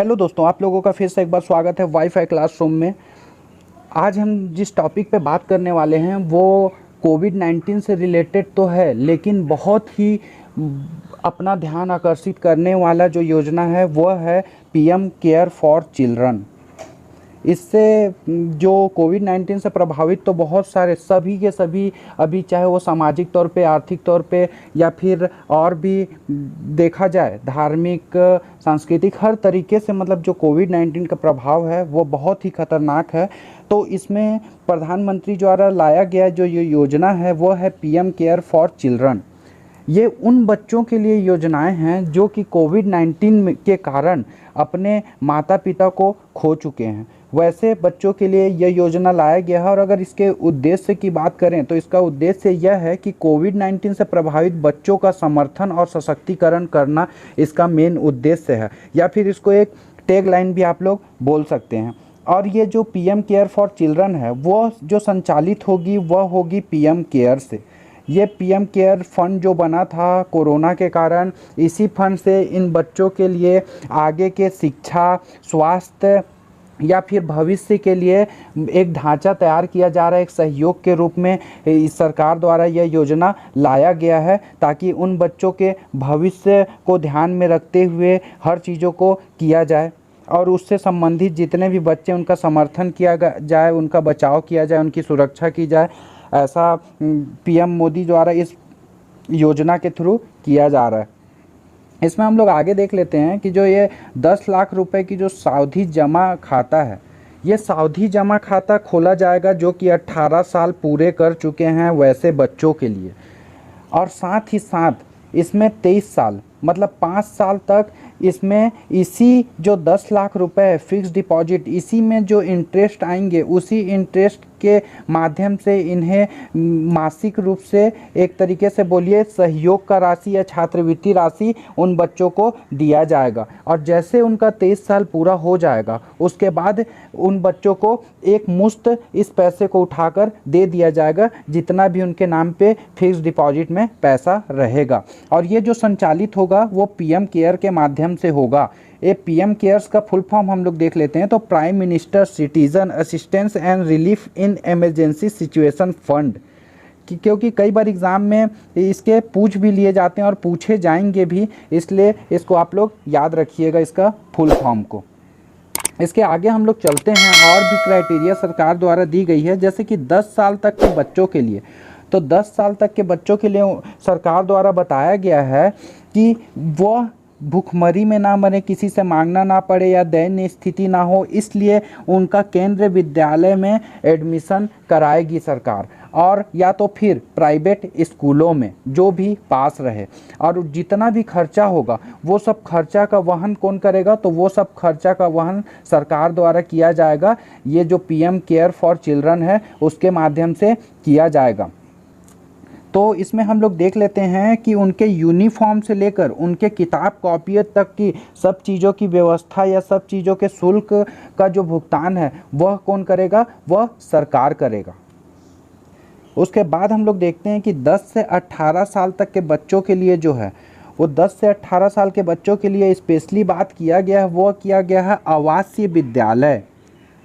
Hello दोस्तों, आप लोगों का फिर से एक बार स्वागत है वाईफाई क्लासरूम में। आज हम जिस टॉपिक पे बात करने वाले हैं वो कोविड-19 से रिलेटेड तो है, लेकिन बहुत ही अपना ध्यान आकर्षित करने वाला जो योजना है वह है पीएम केयर फॉर चिल्ड्रन। इससे जो कोविड-19 से प्रभावित तो बहुत सारे सभी के सभी अभी, चाहे वो सामाजिक तौर पे, आर्थिक तौर पे या फिर और भी देखा जाए धार्मिक, सांस्कृतिक, हर तरीके से मतलब जो कोविड-19 का प्रभाव है वो बहुत ही खतरनाक है। तो इसमें प्रधानमंत्री द्वारा लाया गया जो ये योजना है वो है पीएम केयर फॉर चिल्ड्रन। ये उन बच्चों के लिए योजनाएं हैं जो कि कोविड-19 के कारण अपने माता पिता को खो चुके हैं। वैसे बच्चों के लिए यह योजना लाया गया है और अगर इसके उद्देश्य की बात करें तो इसका उद्देश्य यह है कि कोविड-19 से प्रभावित बच्चों का समर्थन और सशक्तिकरण करना इसका मेन उद्देश्य है, या फिर इसको एक टैग लाइन भी आप लोग बोल सकते हैं। और ये जो पीएम केयर फॉर चिल्ड्रन है वो जो संचालित होगी वह होगी पीएम केयर से। ये पीएम केयर फंड जो बना था कोरोना के कारण, इसी फंड से इन बच्चों के लिए आगे के शिक्षा, स्वास्थ्य या फिर भविष्य के लिए एक ढांचा तैयार किया जा रहा है। एक सहयोग के रूप में इस सरकार द्वारा यह योजना लाया गया है ताकि उन बच्चों के भविष्य को ध्यान में रखते हुए हर चीज़ों को किया जाए और उससे संबंधित जितने भी बच्चे उनका समर्थन किया जाए, उनका बचाव किया जाए, उनकी सुरक्षा की जाए। ऐसा पीएम मोदी द्वारा इस योजना के थ्रू किया जा रहा है। इसमें हम लोग आगे देख लेते हैं कि जो ये 10 लाख रुपए की जो सावधि जमा खाता है, ये सावधि जमा खाता खोला जाएगा जो कि 18 साल पूरे कर चुके हैं वैसे बच्चों के लिए। और साथ ही साथ इसमें 23 साल मतलब 5 साल तक इसमें इसी जो 10 लाख रुपए है फिक्स डिपॉजिट, इसी में जो इंटरेस्ट आएंगे उसी इंटरेस्ट के माध्यम से इन्हें मासिक रूप से एक तरीके से बोलिए सहयोग का राशि या छात्रवृत्ति राशि उन बच्चों को दिया जाएगा। और जैसे उनका 23 साल पूरा हो जाएगा उसके बाद उन बच्चों को एक मुश्त इस पैसे को उठाकर दे दिया जाएगा जितना भी उनके नाम पे फिक्स डिपॉजिट में पैसा रहेगा। और ये जो संचालित होगा वो पीएम केयर के माध्यम से होगा। ये पीएम केयर्स का फुल फॉर्म हम लोग देख लेते हैं तो prime minister citizen assistance and relief in emergency situation fund, क्योंकि कई बार एग्ज़ाम में इसके पूछ भी लिए जाते हैं और पूछे जाएंगे भी, इसलिए इसको आप लोग याद रखिएगा इसका फुल फॉर्म को। इसके आगे हम लोग चलते हैं, और भी क्राइटेरिया सरकार द्वारा दी गई है जैसे कि 10 साल तक के बच्चों के लिए। तो 10 साल तक के बच्चों के लिए सरकार द्वारा बताया गया है कि वह भूखमरी में ना मरे, किसी से मांगना ना पड़े या दयनीय स्थिति ना हो, इसलिए उनका केंद्रीय विद्यालय में एडमिशन कराएगी सरकार, और या तो फिर प्राइवेट स्कूलों में जो भी पास रहे। और जितना भी खर्चा होगा वो सब खर्चा का वहन कौन करेगा, तो वो सब खर्चा का वहन सरकार द्वारा किया जाएगा। ये जो पीएम केयर फॉर चिल्ड्रन है उसके माध्यम से किया जाएगा। तो इसमें हम लोग देख लेते हैं कि उनके यूनिफॉर्म से लेकर उनके किताब कॉपी तक की सब चीज़ों की व्यवस्था या सब चीज़ों के शुल्क का जो भुगतान है वह कौन करेगा, वह सरकार करेगा। उसके बाद हम लोग देखते हैं कि 10 से 18 साल तक के बच्चों के लिए जो है वो 10 से 18 साल के बच्चों के लिए स्पेशली बात किया गया है, वो किया गया है आवासीय विद्यालय।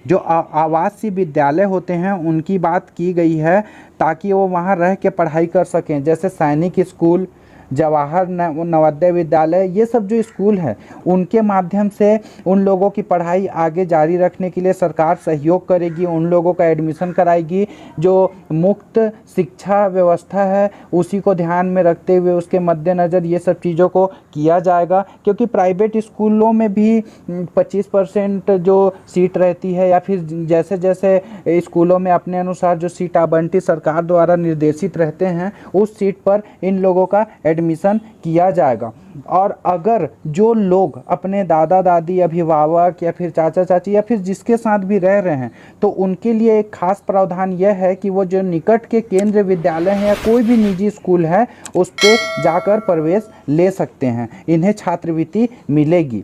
जो आवासीय विद्यालय होते हैं उनकी बात की गई है ताकि वो वहाँ रह के पढ़ाई कर सकें, जैसे सैनिक स्कूल, जवाहर नवोदय विद्यालय, ये सब जो स्कूल हैं उनके माध्यम से उन लोगों की पढ़ाई आगे जारी रखने के लिए सरकार सहयोग करेगी, उन लोगों का एडमिशन कराएगी। जो मुक्त शिक्षा व्यवस्था है उसी को ध्यान में रखते हुए उसके मद्देनज़र ये सब चीज़ों को किया जाएगा, क्योंकि प्राइवेट स्कूलों में भी 25% जो सीट रहती है या फिर जैसे जैसे स्कूलों में अपने अनुसार जो सीट आवंटित सरकार द्वारा निर्देशित रहते हैं उस सीट पर इन लोगों का एडमिशन किया जाएगा। और अगर जो लोग अपने दादा दादी, अभिभावक या फिर चाचा चाची या फिर जिसके साथ भी रह रहे हैं तो उनके लिए एक खास प्रावधान यह है कि वो जो निकट के केंद्रीय विद्यालय हैं या कोई भी निजी स्कूल है उस पे जाकर प्रवेश ले सकते हैं, इन्हें छात्रवृत्ति मिलेगी।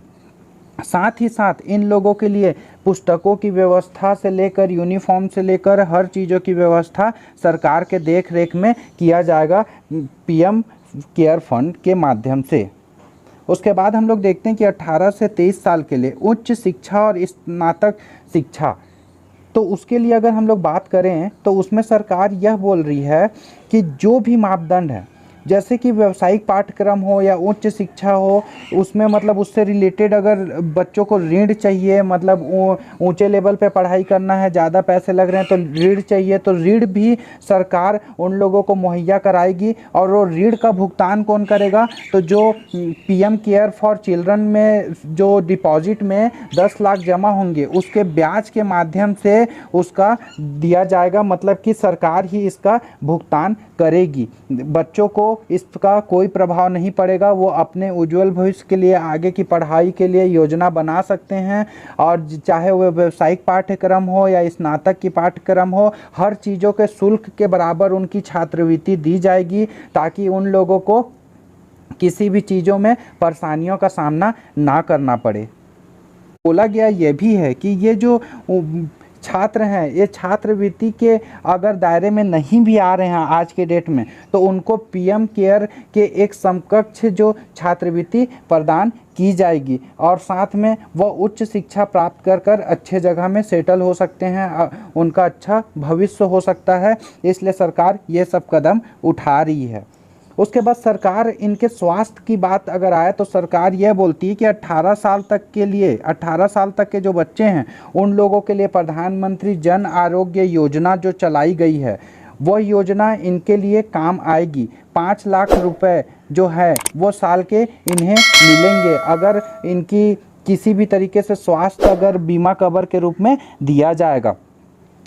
साथ ही साथ इन लोगों के लिए पुस्तकों की व्यवस्था से लेकर यूनिफॉर्म से लेकर हर चीज़ों की व्यवस्था सरकार के देख रेख में किया जाएगा पीएम केयर फंड के माध्यम से। उसके बाद हम लोग देखते हैं कि 18 से 23 साल के लिए उच्च शिक्षा और स्नातक शिक्षा, तो उसके लिए अगर हम लोग बात करें तो उसमें सरकार यह बोल रही है कि जो भी मापदंड है, जैसे कि व्यावसायिक पाठ्यक्रम हो या उच्च शिक्षा हो, उसमें मतलब उससे रिलेटेड अगर बच्चों को ऋण चाहिए, मतलब ऊंचे लेवल पे पढ़ाई करना है, ज़्यादा पैसे लग रहे हैं तो ऋण चाहिए, तो ऋण भी सरकार उन लोगों को मुहैया कराएगी। और वो ऋण का भुगतान कौन करेगा? तो जो पीएम केयर फॉर चिल्ड्रन में जो डिपॉजिट में 10 लाख जमा होंगे, उसके ब्याज के माध्यम से उसका दिया जाएगा, मतलब कि सरकार ही इसका भुगतान करेगी। बच्चों को इसका कोई प्रभाव नहीं पड़ेगा, वो अपने उज्जवल भविष्य के लिए, आगे की पढ़ाई के लिए योजना बना सकते हैं। और चाहे वह व्यावसायिक पाठ्यक्रम हो या स्नातक की पाठ्यक्रम हो, हर चीज़ों के शुल्क के बराबर उनकी छात्रवृत्ति दी जाएगी, ताकि उन लोगों को किसी भी चीज़ों में परेशानियों का सामना ना करना पड़े। बोला गया यह भी है कि ये जो छात्र हैं, ये छात्रवृत्ति के अगर दायरे में नहीं भी आ रहे हैं आज के डेट में, तो उनको पीएम केयर के एक समकक्ष जो छात्रवृत्ति प्रदान की जाएगी, और साथ में वह उच्च शिक्षा प्राप्त कर कर अच्छे जगह में सेटल हो सकते हैं, उनका अच्छा भविष्य हो सकता है। इसलिए सरकार ये सब कदम उठा रही है। उसके बाद सरकार इनके स्वास्थ्य की बात अगर आए तो सरकार यह बोलती है कि 18 साल तक के लिए, 18 साल तक के जो बच्चे हैं उन लोगों के लिए प्रधानमंत्री जन आरोग्य योजना जो चलाई गई है, वह योजना इनके लिए काम आएगी। 5 लाख रुपए जो है वो साल के इन्हें मिलेंगे अगर इनकी किसी भी तरीके से स्वास्थ्य अगर बीमा कवर के रूप में दिया जाएगा।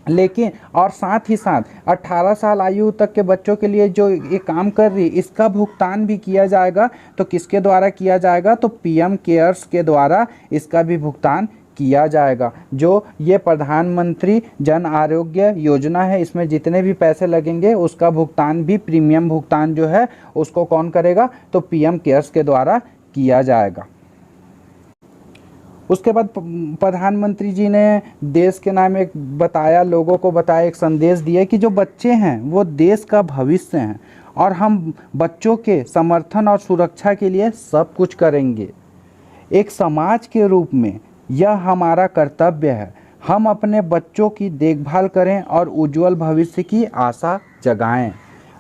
लेकिन और साथ ही साथ 18 साल आयु तक के बच्चों के लिए जो ये काम कर रही है, इसका भुगतान भी किया जाएगा। तो किसके द्वारा किया जाएगा? तो पीएम केयर्स के द्वारा इसका भी भुगतान किया जाएगा। जो ये प्रधानमंत्री जन आरोग्य योजना है, इसमें जितने भी पैसे लगेंगे उसका भुगतान भी, प्रीमियम भुगतान जो है उसको कौन करेगा? तो पीएम केयर्स के द्वारा किया जाएगा। उसके बाद प्रधानमंत्री जी ने देश के नाम एक बताया, लोगों को बताया, एक संदेश दिया कि जो बच्चे हैं वो देश का भविष्य हैं और हम बच्चों के समर्थन और सुरक्षा के लिए सब कुछ करेंगे। एक समाज के रूप में यह हमारा कर्तव्य है, हम अपने बच्चों की देखभाल करें और उज्जवल भविष्य की आशा जगाएं।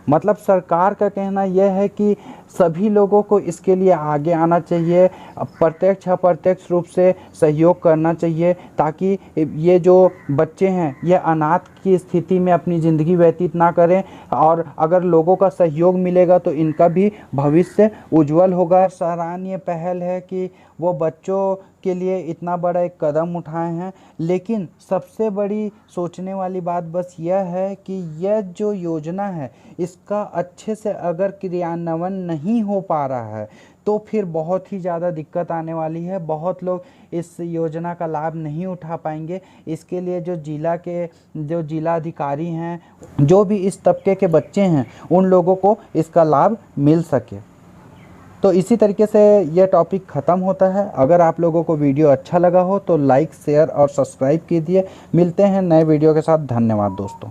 मतलब सरकार का कहना यह है कि सभी लोगों को इसके लिए आगे आना चाहिए, प्रत्यक्ष अप्रत्यक्ष रूप से सहयोग करना चाहिए, ताकि ये जो बच्चे हैं ये अनाथ की स्थिति में अपनी ज़िंदगी व्यतीत ना करें। और अगर लोगों का सहयोग मिलेगा तो इनका भी भविष्य उज्जवल होगा। सराहनीय पहल है कि वो बच्चों के लिए इतना बड़ा एक कदम उठाए हैं। लेकिन सबसे बड़ी सोचने वाली बात बस यह है कि यह जो योजना है इसका अच्छे से अगर क्रियान्वयन नहीं हो पा रहा है तो फिर बहुत ही ज़्यादा दिक्कत आने वाली है। बहुत लोग इस योजना का लाभ नहीं उठा पाएंगे। इसके लिए जो जिला अधिकारी हैं, जो भी इस तबके के बच्चे हैं, उन लोगों को इसका लाभ मिल सके। तो इसी तरीके से यह टॉपिक ख़त्म होता है। अगर आप लोगों को वीडियो अच्छा लगा हो तो लाइक, शेयर और सब्सक्राइब कीजिए। मिलते हैं नए वीडियो के साथ। धन्यवाद दोस्तों।